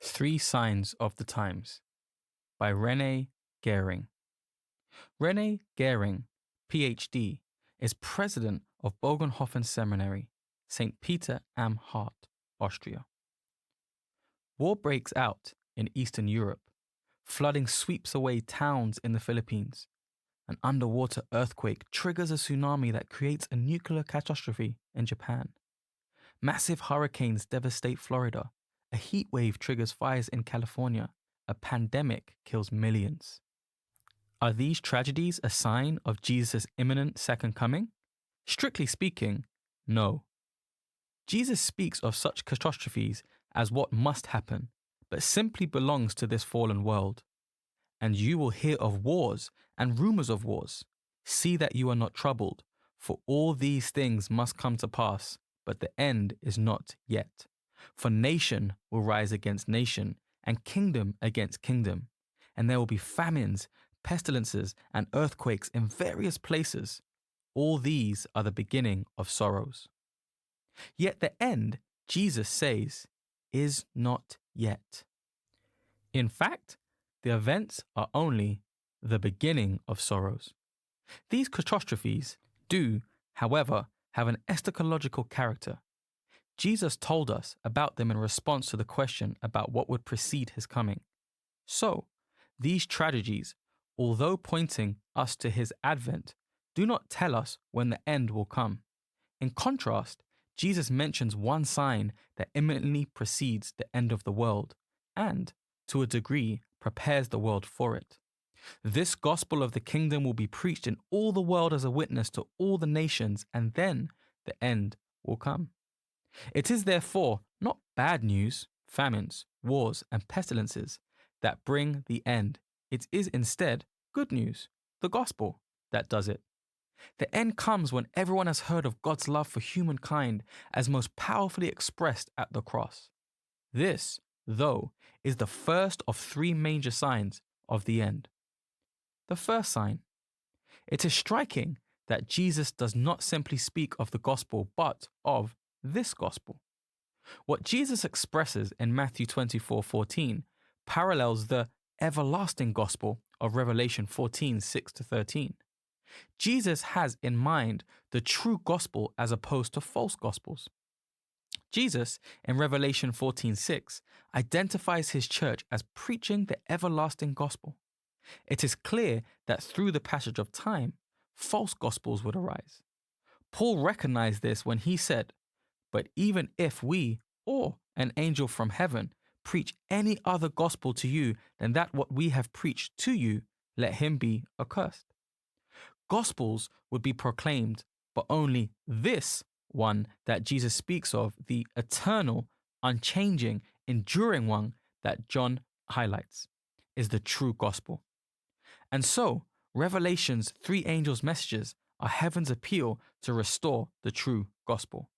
Three Signs of the Times by René Gehring. René Gehring, PhD, is president of Bogenhofen Seminary, St. Peter am Hart, Austria. War breaks out in Eastern Europe. Flooding sweeps away towns in the Philippines. An underwater earthquake triggers a tsunami that creates a nuclear catastrophe in Japan. Massive hurricanes devastate Florida. A heat wave triggers fires in California. A pandemic kills millions. Are these tragedies a sign of Jesus' imminent second coming? Strictly speaking, no. Jesus speaks of such catastrophes as what must happen, but simply belongs to this fallen world. And you will hear of wars and rumors of wars. See that you are not troubled, for all these things must come to pass, but the end is not yet. For nation will rise against nation, and kingdom against kingdom, and there will be famines, pestilences, and earthquakes in various places. All these are the beginning of sorrows. Yet the end, Jesus says, is not yet. In fact, the events are only the beginning of sorrows. These catastrophes do, however, have an eschatological character. Jesus told us about them in response to the question about what would precede his coming. So, these tragedies, although pointing us to his advent, do not tell us when the end will come. In contrast, Jesus mentions one sign that imminently precedes the end of the world and, to a degree, prepares the world for it. This gospel of the kingdom will be preached in all the world as a witness to all the nations, and then the end will come. It is therefore not bad news, famines, wars, and pestilences that bring the end. It is instead good news, the gospel, that does it. The end comes when everyone has heard of God's love for humankind as most powerfully expressed at the cross. This, though, is the first of three major signs of the end. The first sign. It is striking that Jesus does not simply speak of the gospel, but of this gospel. What Jesus expresses in Matthew 24:14 parallels the everlasting gospel of Revelation 14:6-13. Jesus has in mind the true gospel as opposed to false gospels. Jesus, in Revelation 14:6, identifies his church as preaching the everlasting gospel. It is clear that through the passage of time, false gospels would arise. Paul recognized this when he said, "But even if we, or an angel from heaven, preach any other gospel to you than that what we have preached to you, let him be accursed." Gospels would be proclaimed, but only this one that Jesus speaks of, the eternal, unchanging, enduring one that John highlights, is the true gospel. And so, Revelation's three angels' messages are heaven's appeal to restore the true gospel.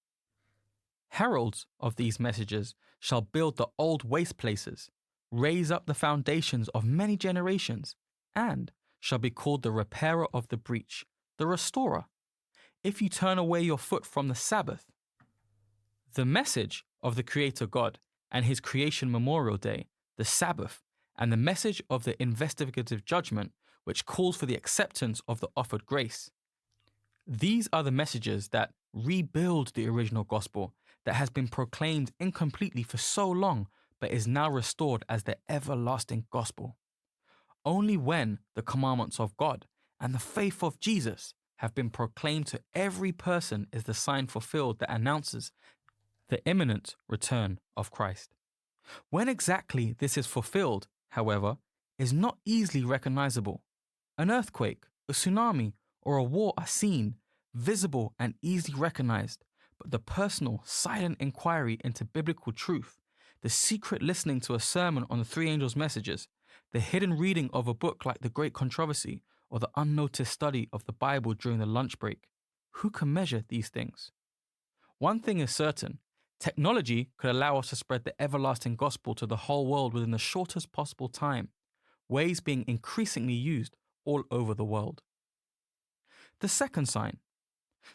Heralds of these messages shall build the old waste places, raise up the foundations of many generations, and shall be called the repairer of the breach, the restorer, if you turn away your foot from the Sabbath. The message of the Creator God and his creation memorial day, the Sabbath, and the message of the investigative judgment, which calls for the acceptance of the offered grace. These are the messages that rebuild the original gospel that has been proclaimed incompletely for so long, but is now restored as the everlasting gospel. Only when the commandments of God and the faith of Jesus have been proclaimed to every person is the sign fulfilled that announces the imminent return of Christ. When exactly this is fulfilled, however, is not easily recognizable. An earthquake, a tsunami, or a war are seen, visible, and easily recognized, but the personal, silent inquiry into biblical truth, the secret listening to a sermon on the three angels' messages, the hidden reading of a book like The Great Controversy, or the unnoticed study of the Bible during the lunch break, who can measure these things? One thing is certain. Technology could allow us to spread the everlasting gospel to the whole world within the shortest possible time, ways being increasingly used all over the world. The second sign.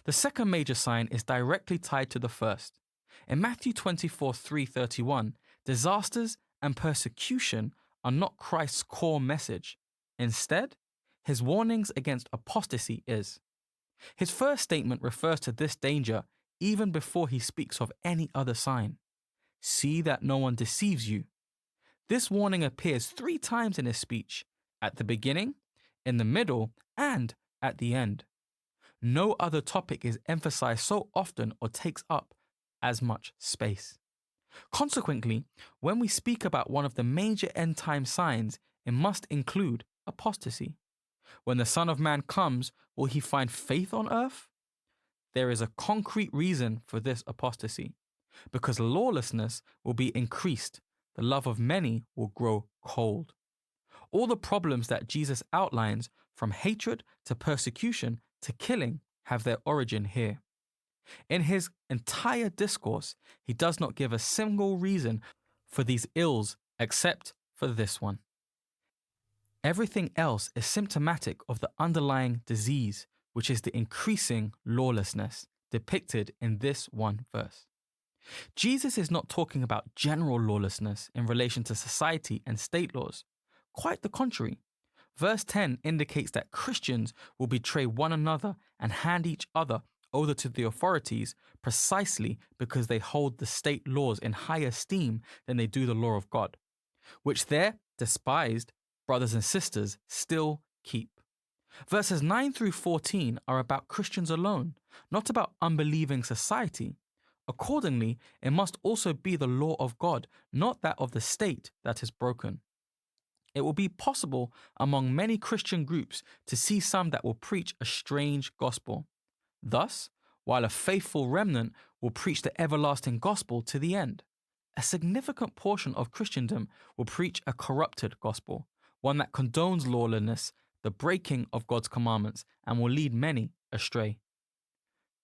The second major sign is directly tied to the first. In Matthew 24:3-31, disasters and persecution are not Christ's core message. Instead, his warnings against apostasy is. His first statement refers to this danger even before he speaks of any other sign. See that no one deceives you. This warning appears 3 times in his speech, at the beginning, in the middle, and at the end. No other topic is emphasized so often or takes up as much space. Consequently, when we speak about one of the major end time signs, it must include apostasy. When the Son of Man comes, will he find faith on earth? There is a concrete reason for this apostasy. Because lawlessness will be increased, the love of many will grow cold. All the problems that Jesus outlines, from hatred to persecution to killing, have their origin here. In his entire discourse, he does not give a single reason for these ills except for this one. Everything else is symptomatic of the underlying disease, which is the increasing lawlessness depicted in this one verse. Jesus is not talking about general lawlessness in relation to society and state laws. Quite the contrary. Verse 10 indicates that Christians will betray one another and hand each other over to the authorities precisely because they hold the state laws in higher esteem than they do the law of God, which their despised brothers and sisters still keep. Verses 9 through 14 are about Christians alone, not about unbelieving society. Accordingly, it must also be the law of God, not that of the state, that is broken. It will be possible among many Christian groups to see some that will preach a strange gospel. Thus, while a faithful remnant will preach the everlasting gospel to the end, a significant portion of Christendom will preach a corrupted gospel, one that condones lawlessness, the breaking of God's commandments, and will lead many astray.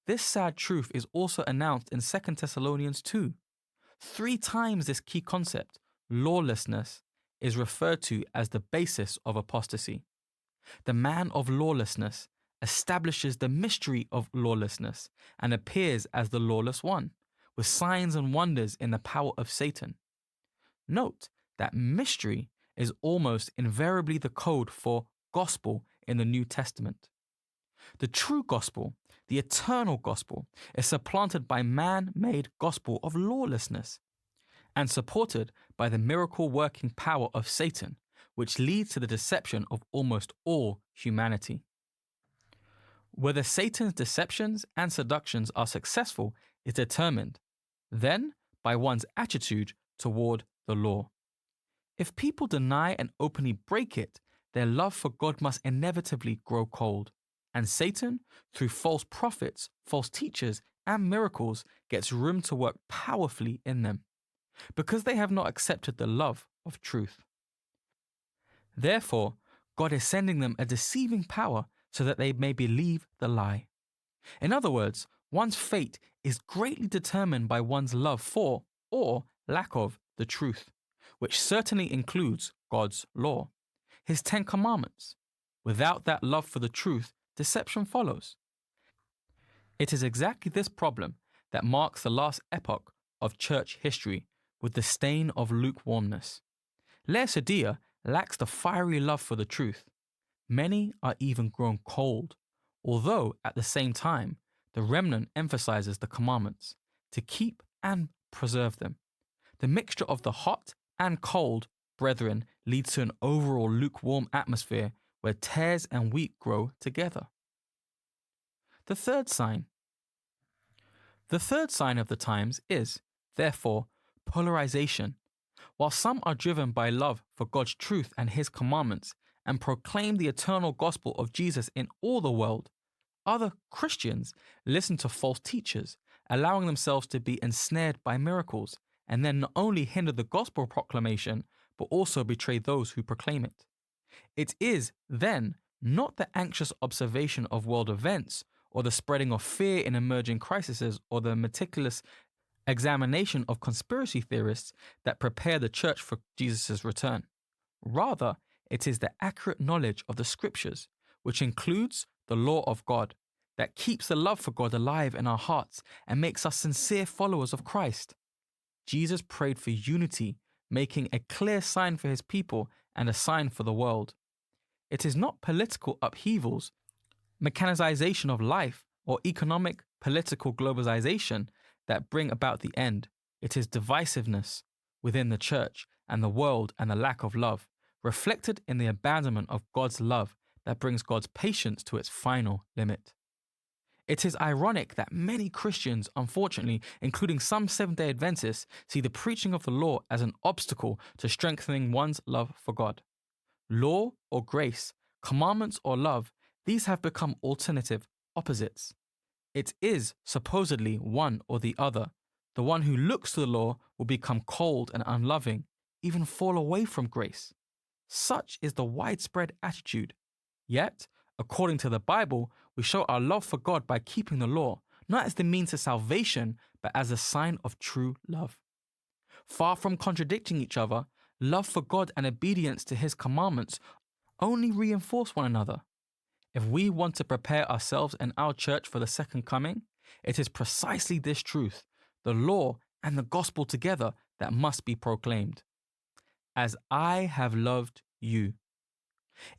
This sad truth is also announced in 2 Thessalonians 2. 3 times this key concept, lawlessness, is referred to as the basis of apostasy. The man of lawlessness establishes the mystery of lawlessness and appears as the lawless one, with signs and wonders in the power of Satan. Note that mystery is almost invariably the code for gospel in the New Testament. The true gospel, the eternal gospel, is supplanted by man-made gospel of lawlessness and supported by the miracle-working power of Satan, which leads to the deception of almost all humanity. Whether Satan's deceptions and seductions are successful is determined, then, by one's attitude toward the law. If people deny and openly break it, their love for God must inevitably grow cold, and Satan, through false prophets, false teachers, and miracles, gets room to work powerfully in them, because they have not accepted the love of truth. Therefore, God is sending them a deceiving power so that they may believe the lie. In other words, one's fate is greatly determined by one's love for, or lack of, the truth, which certainly includes God's law, his 10 commandments. Without that love for the truth, deception follows. It is exactly this problem that marks the last epoch of church history with the stain of lukewarmness. Laodicea lacks the fiery love for the truth. Many are even grown cold, although at the same time, the remnant emphasizes the commandments to keep and preserve them. The mixture of the hot and cold, brethren, leads to an overall lukewarm atmosphere where tares and wheat grow together. The third sign. The third sign of the times is, therefore, polarization. While some are driven by love for God's truth and his commandments and proclaim the eternal gospel of Jesus in all the world, other Christians listen to false teachers, allowing themselves to be ensnared by miracles, and then not only hinder the gospel proclamation, but also betray those who proclaim it. It is, then, not the anxious observation of world events, or the spreading of fear in emerging crises, or the meticulous examination of conspiracy theorists that prepare the church for Jesus' return. Rather, it is the accurate knowledge of the scriptures, which includes the law of God, that keeps the love for God alive in our hearts and makes us sincere followers of Christ. Jesus prayed for unity making a clear sign for his people and a sign for the world. It is not political upheavals, mechanization of life, or economic, political globalization that bring about the end. It is divisiveness within the church and the world and the lack of love, reflected in the abandonment of God's love that brings God's patience to its final limit. It is ironic that many Christians, unfortunately, including some Seventh-day Adventists, see the preaching of the law as an obstacle to strengthening one's love for God. Law or grace, commandments or love, these have become alternative opposites. It is supposedly one or the other. The one who looks to the law will become cold and unloving, even fall away from grace. Such is the widespread attitude. Yet, according to the Bible, we show our love for God by keeping the law, not as the means to salvation, but as a sign of true love. Far from contradicting each other, love for God and obedience to his commandments only reinforce one another. If we want to prepare ourselves and our church for the second coming, it is precisely this truth, the law and the gospel together, that must be proclaimed. As I have loved you.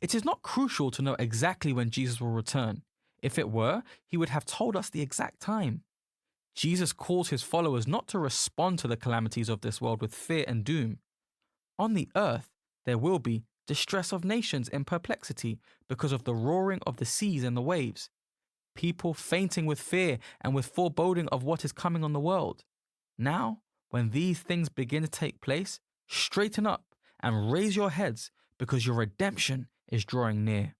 It is not crucial to know exactly when Jesus will return. If it were, he would have told us the exact time. Jesus calls his followers not to respond to the calamities of this world with fear and doom. On the earth, there will be distress of nations in perplexity because of the roaring of the seas and the waves, people fainting with fear and with foreboding of what is coming on the world. Now, when these things begin to take place, straighten up and raise your heads, because your redemption is drawing near.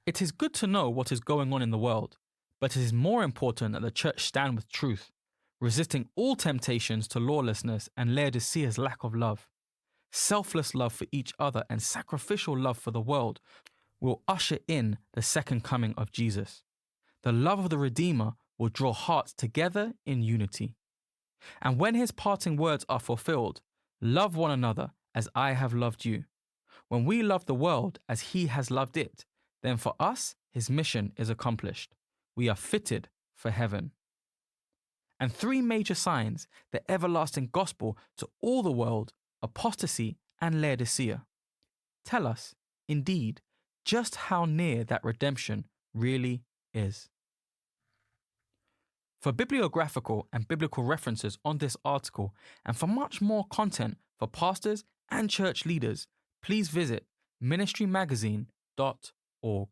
It is good to know what is going on in the world, but it is more important that the church stand with truth, resisting all temptations to lawlessness and Laodicea's lack of love. Selfless love for each other and sacrificial love for the world will usher in the second coming of Jesus. The love of the Redeemer will draw hearts together in unity. And when his parting words are fulfilled, love one another as I have loved you. When we love the world as he has loved it, then for us, his mission is accomplished. We are fitted for heaven. And three major signs, the everlasting gospel to all the world, apostasy and Laodicea, tell us, indeed, just how near that redemption really is. For bibliographical and biblical references on this article, and for much more content for pastors and church leaders, please visit ministrymagazine.org.